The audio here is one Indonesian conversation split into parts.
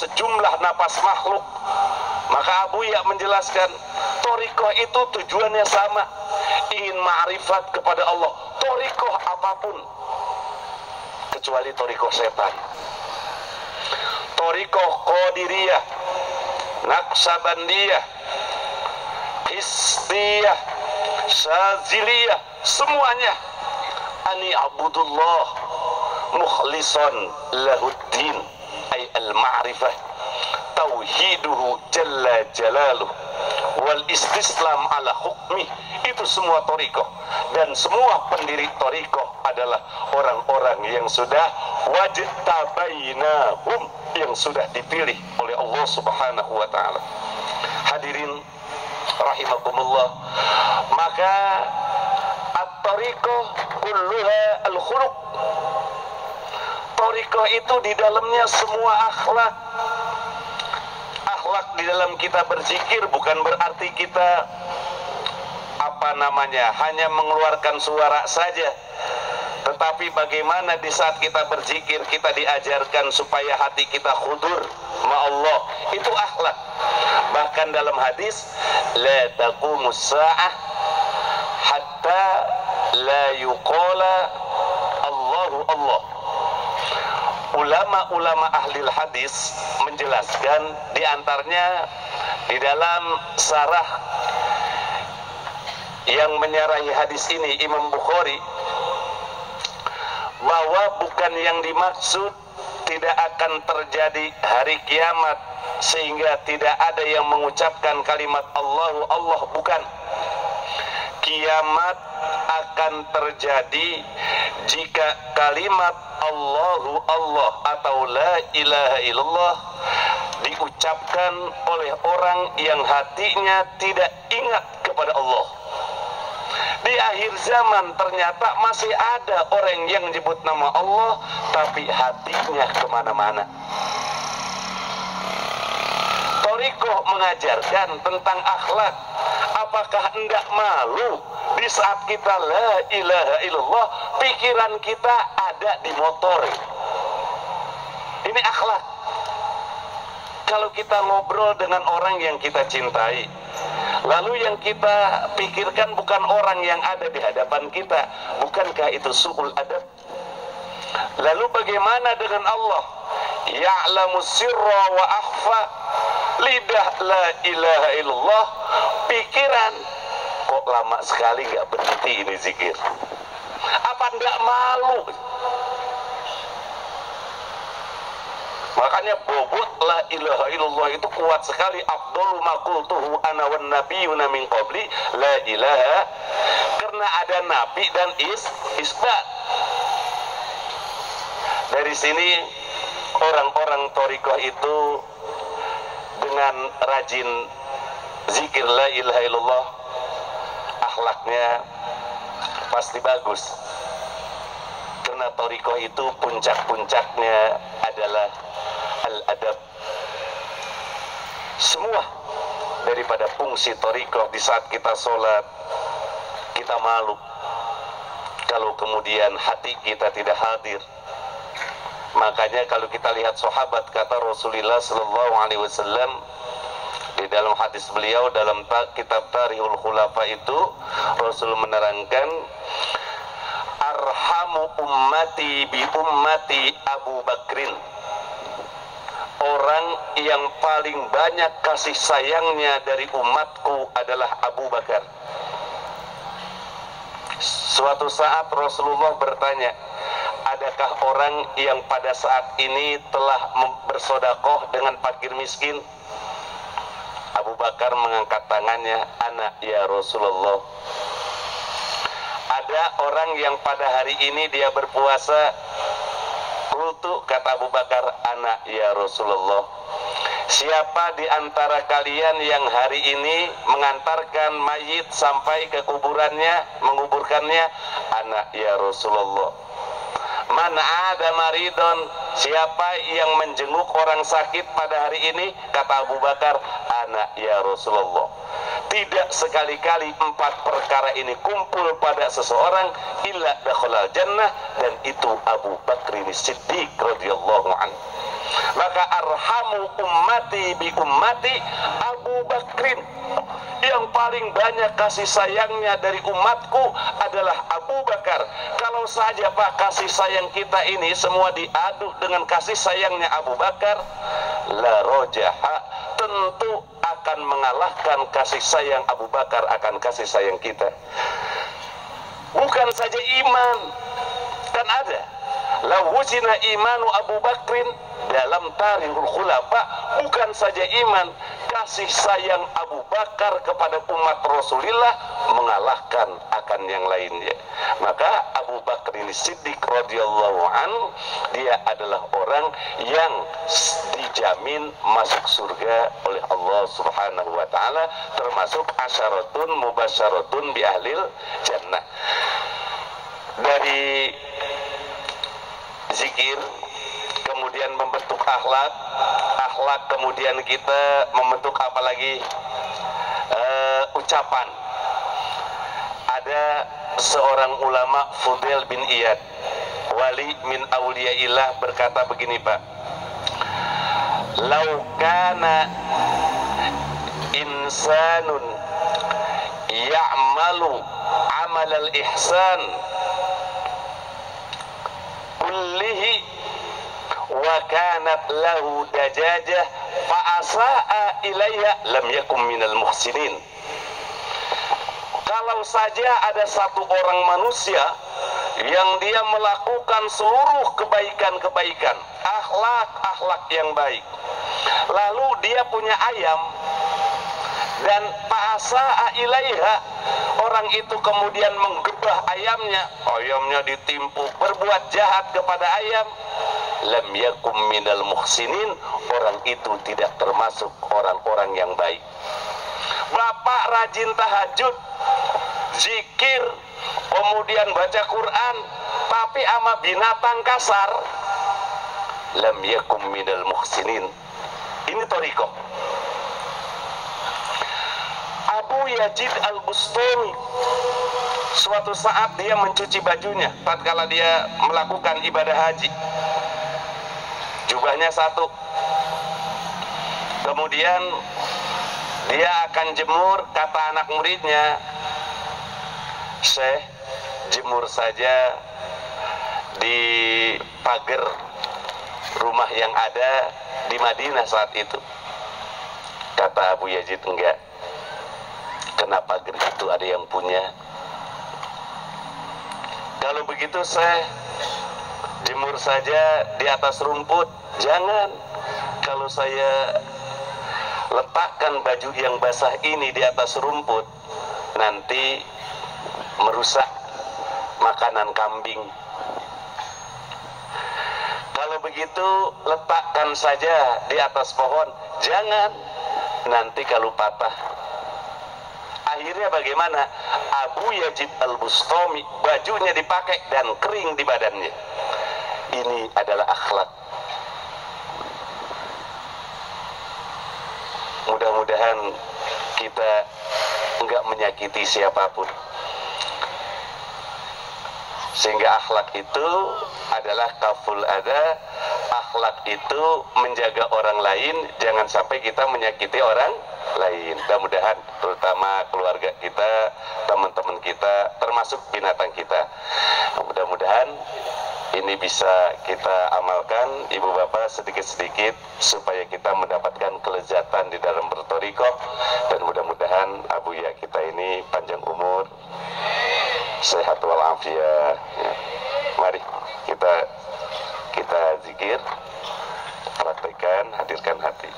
sejumlah napas makhluk. Maka Abu Ya menjelaskan, thariqah itu tujuannya sama, ingin ma'rifat kepada Allah. Thariqah apapun kecuali thariqah setan. Thariqah Qadiriyah, Naqsabandiyah, Hizbiyah, Syaziliyah, semuanya ani abudullah mukhlisan lahuddin, ay al-ma'rifah tauhiduhu jalla jalaluh wal istislam ala hukmi. Itu semua thariqah, dan semua pendiri thariqah adalah orang-orang yang sudah wajtabainahum, yang sudah dipilih oleh Allah Subhanahu wa ta'ala. Hadirin rahimakumullah, maka at-thariqah kulluha al-khuluq. Thariqah itu di dalamnya semua akhlak. Akhlak di dalam kita berzikir bukan berarti kita hanya mengeluarkan suara saja, tetapi bagaimana di saat kita berzikir kita diajarkan supaya hati kita khudur ma Allah. Itu akhlak. Bahkan dalam hadis, la taqumus sa'ah hatta la yuqala Allahu Allah. Ulama-ulama ahli hadis menjelaskan, diantaranya di dalam syarah yang menyarahi hadis ini Imam Bukhari, bahwa bukan yang dimaksud tidak akan terjadi hari kiamat sehingga tidak ada yang mengucapkan kalimat Allahu Allah, bukan. Kiamat akan terjadi jika kalimat Allahu Allah atau la ilaha illallah diucapkan oleh orang yang hatinya tidak ingat kepada Allah. Di akhir zaman ternyata masih ada orang yang menyebut nama Allah tapi hatinya kemana-mana. Thariqah mengajarkan tentang akhlak. Apakah enggak malu di saat kita la ilaha illallah pikiran kita ada di motor? Ini akhlak. Kalau kita ngobrol dengan orang yang kita cintai, lalu yang kita pikirkan bukan orang yang ada di hadapan kita, bukankah itu su'ul adab? Lalu bagaimana dengan Allah? Ya'lamu sirra wa akhfa. Lidah la ilaha illallah, pikiran kok lama sekali nggak berhenti ini zikir. Apa nggak malu? Makanya bobot la ilaha illallah itu kuat sekali. Afdalu ma qultuhu ana wan nabiyuna min qabli la ilaha, karena ada nabi dan isbat. Dari sini orang-orang thariqah itu dengan rajin zikir la ilaha illallah, akhlaknya pasti bagus. Karena thariqah itu puncak-puncaknya adalah al-adab. Semua daripada fungsi thariqah, di saat kita sholat kita malu kalau kemudian hati kita tidak hadir. Makanya kalau kita lihat sahabat, kata Rasulullah sallallahu alaihi wasallam di dalam hadis beliau dalam kitab Tarihul Khulafa itu, Rasul menerangkan, arhamu ummati bi ummati Abu Bakrin. Orang yang paling banyak kasih sayangnya dari umatku adalah Abu Bakar. Suatu saat Rasulullah bertanya, adakah orang yang pada saat ini telah bersodakoh dengan fakir miskin? Abu Bakar mengangkat tangannya, anak ya Rasulullah. Ada orang yang pada hari ini dia berpuasa? Qultu, kata Abu Bakar, anak ya Rasulullah. Siapa di antara kalian yang hari ini mengantarkan mayit sampai ke kuburannya, menguburkannya? Anak ya Rasulullah. Man ada maridon, siapa yang menjenguk orang sakit pada hari ini? Kata Abu Bakar, anak ya Rasulullah. Tidak sekali-kali 4 perkara ini kumpul pada seseorang illa dakhalal jannah, dan itu Abu Bakr Siddiq radhiyallahu anhu. Maka arhamu ummati bi ummati Abu Bakrin, yang paling banyak kasih sayangnya dari umatku adalah Abu Bakar. Kalau saja Pak kasih sayang kita ini semua diaduk dengan kasih sayangnya Abu Bakar, la rojaha, tentu akan mengalahkan kasih sayang Abu Bakar akan kasih sayang kita. Bukan saja iman, kan ada lawuzina imanu Abu Bakrin dalam tarikhul khulafa, bukan saja iman, kasih sayang Abu Bakar kepada umat Rasulullah mengalahkan akan yang lainnya. Maka Abu Bakar ini Siddiq radhiyallahu anhu, dia adalah orang yang dijamin masuk surga oleh Allah Subhanahu wa taala, termasuk asyaratun mubasyaratun bi ahlil jannah. Dari zikir kemudian membentuk akhlak, akhlak kemudian kita membentuk apa lagi? Ucapan. Ada seorang ulama Fudail bin Iyad, wali min auliyaillah, berkata begini Pak, lau kana insanun ya'malu amal al-ihsan kullihi wa kanat lahu dajajah fa asaa ilayya lam yakum minal muhsinin. Kalau saja ada satu orang manusia yang dia melakukan seluruh kebaikan-kebaikan, akhlak-akhlak yang baik, lalu dia punya ayam dan fa'asa'a ilaiha, orang itu kemudian menggebah ayamnya, ayamnya ditimpuk, berbuat jahat kepada ayam, lam yakum minal muhsinin, orang itu tidak termasuk orang-orang yang baik. Bapak rajin tahajud, zikir, kemudian baca Quran, tapi ama binatang kasar, lam yakum minal muhsinin. Ini thariqah. Abu Yazid Al-Bustami, suatu saat dia mencuci bajunya tatkala dia melakukan ibadah haji, jubahnya satu, kemudian dia akan jemur, kata anak muridnya, Syekh, jemur saja di pagar rumah yang ada di Madinah saat itu. Kata Abu Yazid, enggak, karena pagar itu ada yang punya. Kalau begitu saya jemur saja di atas rumput. Jangan, kalau saya letakkan baju yang basah ini di atas rumput, nanti merusak makanan kambing. Kalau begitu letakkan saja di atas pohon. Jangan, nanti kalau patah. Akhirnya bagaimana? Abu Yazid Al-Bustami, bajunya dipakai dan kering di badannya. Ini adalah akhlak. Mudah-mudahan kita enggak menyakiti siapapun, sehingga akhlak itu adalah kaful ada. Akhlak itu menjaga orang lain, jangan sampai kita menyakiti orang lain. Mudah-mudahan terutama keluarga kita, teman-teman kita, termasuk binatang kita, mudah-mudahan ini bisa kita amalkan ibu bapak sedikit-sedikit supaya kita mendapatkan kelezatan di dalam berthariqah. Dan mudah-mudahan Abu Ya kita ini panjang umur, sehat walafiat ya. Mari kita zikir, praktekkan, hadirkan hati.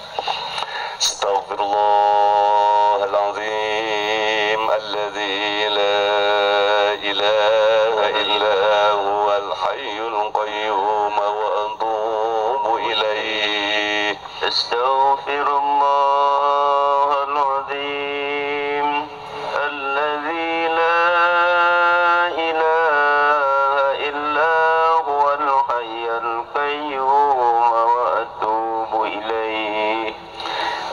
Astaghfirullahaladzim alladzi la ilaha illa huwal hayyul qayyum wa atubu ilaih. Astaghfirullahaladzim alladzi la ilaha illa huwal hayyul qayyum wa atubu ilaih.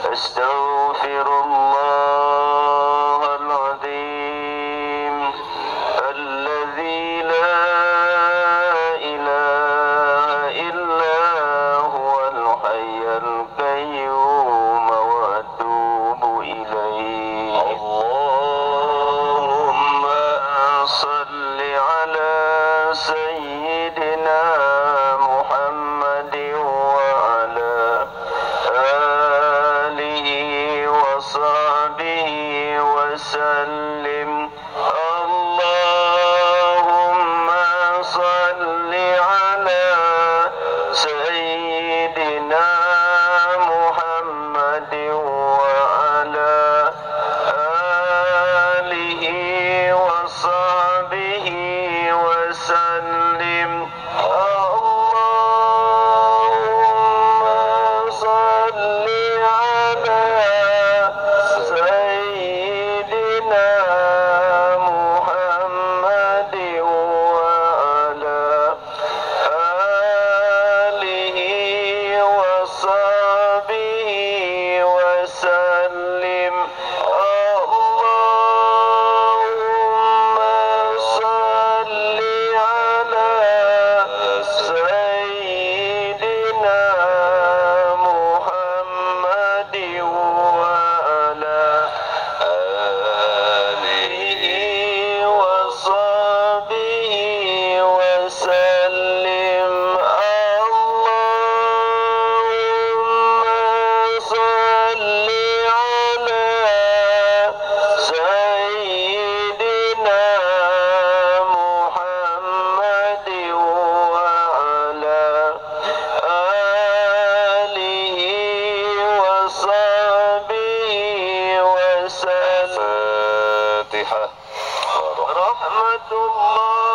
Astaghfirullahaladzim Al-Fatihah. Rahmatullah